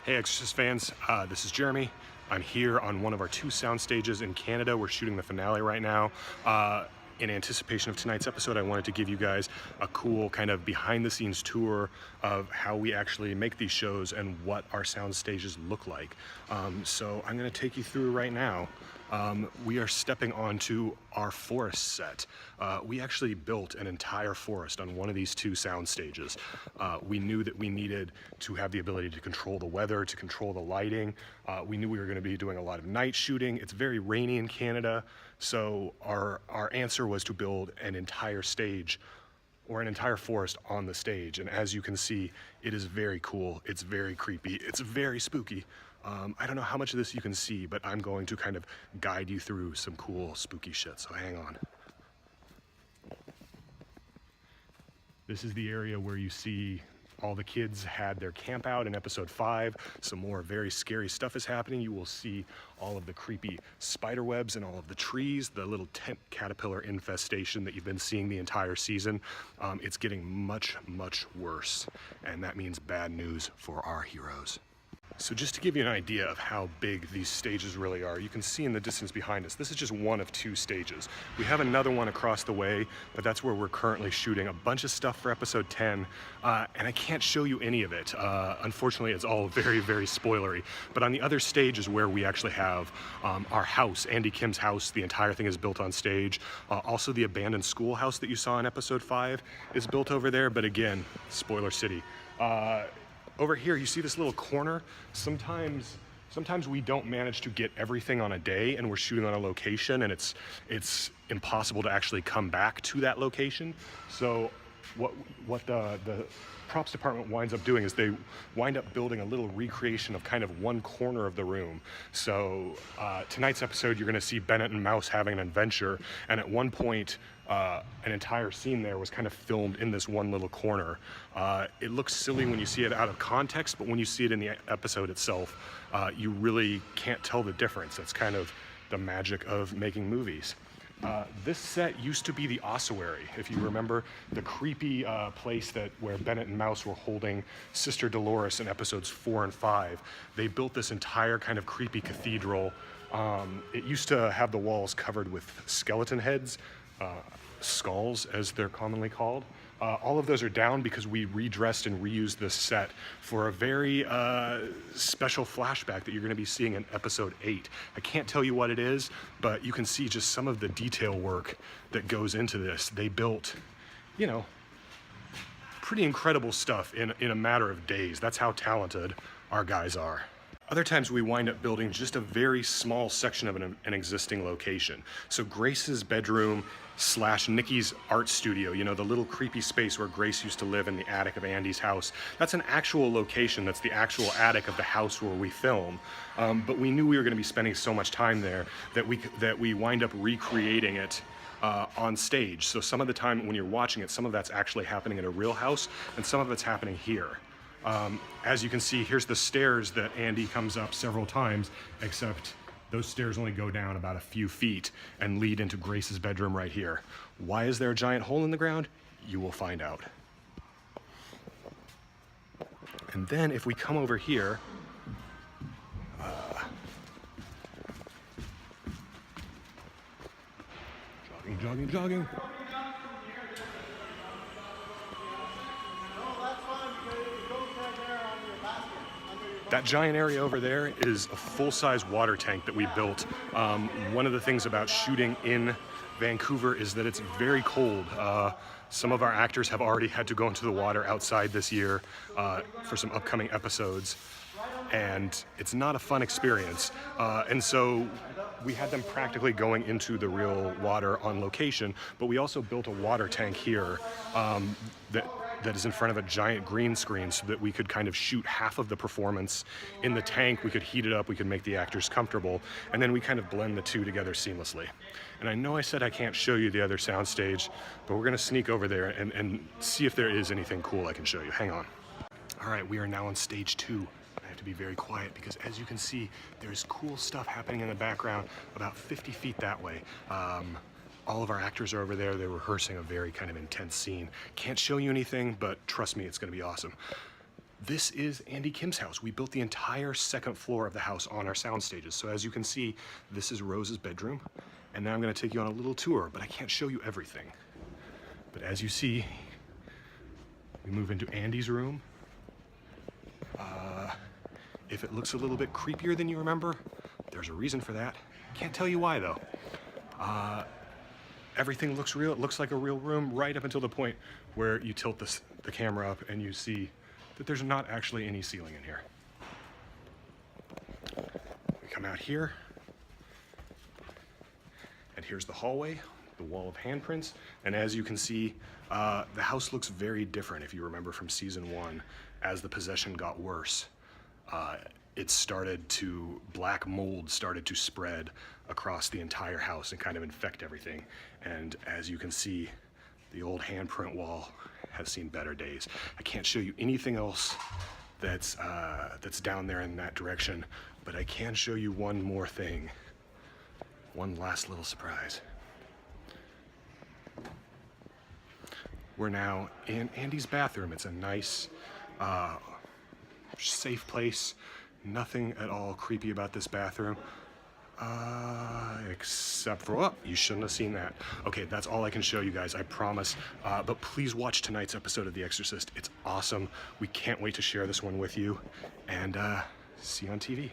Hey Exorcist fans, this is Jeremy. I'm here on one of our 2 sound stages in Canada. We're shooting the finale right now. In anticipation of tonight's episode, I wanted to give you guys a cool kind of behind the scenes tour of how we actually make these shows and what our sound stages look like. So I'm gonna take you through right now. We are stepping onto our forest set. We actually built an entire forest on one of these 2 sound stages. We knew that we needed to have the ability to control the weather, to control the lighting. We knew we were going to be doing a lot of night shooting. It's very rainy in Canada, so our answer was to build an entire stage or an entire forest on the stage. And as you can see, it is very cool. It's very creepy. It's very spooky. I don't know how much of this you can see, but I'm going to kind of guide you through some cool spooky shit, so hang on. This is the area where you see all the kids had their camp out in episode 5. Some more very scary stuff is happening. You will see all of the creepy spider webs and all of the trees, the little tent caterpillar infestation that you've been seeing the entire season. It's getting much, much worse, and that means bad news for our heroes. So just to give you an idea of how big these stages really are, you can see in the distance behind us, this is just one of 2 stages. We have another one across the way, but that's where we're currently shooting a bunch of stuff for episode 10, and I can't show you any of it. Unfortunately, it's all very, very spoilery. But on the other stage is where we actually have our house, Andy Kim's house. The entire thing is built on stage. Also, the abandoned schoolhouse that you saw in episode 5 is built over there, but again, spoiler city. Over here, you see this little corner. Sometimes we don't manage to get everything on a day, and we're shooting on a location, and it's impossible to actually come back to that location. So what the props department winds up doing is they wind up building a little recreation of kind of one corner of the room. So tonight's episode, you're gonna see Bennett and Mouse having an adventure, and at one point, an entire scene there was kind of filmed in this one little corner. It looks silly when you see it out of context, but when you see it in the episode itself, you really can't tell the difference. That's kind of the magic of making movies. This set used to be the ossuary, if you remember, the creepy place where Bennett and Mouse were holding Sister Dolores in episodes 4 and 5. They built this entire kind of creepy cathedral. It used to have the walls covered with skeleton heads, skulls as they're commonly called. All of those are down because we redressed and reused this set for a very special flashback that you're going to be seeing in episode 8. I can't tell you what it is, but you can see just some of the detail work that goes into this. They built, you know, pretty incredible stuff in a matter of days. That's how talented our guys are. Other times we wind up building just a very small section of an existing location. So Grace's bedroom / Nikki's art studio, you know, the little creepy space where Grace used to live in the attic of Andy's house. That's an actual location. That's the actual attic of the house where we film. But we knew we were going to be spending so much time there that we wind up recreating it on stage. So some of the time when you're watching it, some of that's actually happening in a real house and some of it's happening here. As you can see, here's the stairs that Andy comes up several times, except those stairs only go down about a few feet and lead into Grace's bedroom right here. Why is there a giant hole in the ground? You will find out. And then if we come over here, jogging. That giant area over there is a full-size water tank that we built. One of the things about shooting in Vancouver is that it's very cold. Some of our actors have already had to go into the water outside this year for some upcoming episodes, and it's not a fun experience. And so we had them practically going into the real water on location, but we also built a water tank here that is in front of a giant green screen so that we could kind of shoot half of the performance in the tank. We could heat it up, we could make the actors comfortable, and then we kind of blend the 2 together seamlessly. And I know I said I can't show you the other soundstage, but we're gonna sneak over there and see if there is anything cool I can show you. Hang on. All right, we are now on stage 2. I have to be very quiet because as you can see, there's cool stuff happening in the background about 50 feet that way. All of our actors are over there. They're rehearsing a very kind of intense scene. Can't show you anything, but trust me, it's gonna be awesome. This is Andy Kim's house. We built the entire second floor of the house on our sound stages. So as you can see, this is Rose's bedroom. And now I'm gonna take you on a little tour, but I can't show you everything. But as you see, we move into Andy's room. If it looks a little bit creepier than you remember, there's a reason for that. Can't tell you why though. Everything looks real. It looks like a real room right up until the point where you tilt the camera up and you see that there's not actually any ceiling in here. We come out here, and here's the hallway, the wall of handprints, and as you can see, the house looks very different if you remember from season 1. As the possession got worse, black mold started to spread across the entire house and kind of infect everything. And as you can see, the old handprint wall has seen better days. I can't show you anything else that's down there in that direction, but I can show you one more thing. One last little surprise. We're now in Andy's bathroom. It's a nice, safe place. Nothing at all creepy about this bathroom. Except for, oh, you shouldn't have seen that. Okay, that's all I can show you guys, I promise. But please watch tonight's episode of The Exorcist. It's awesome. We can't wait to share this one with you. And see you on TV.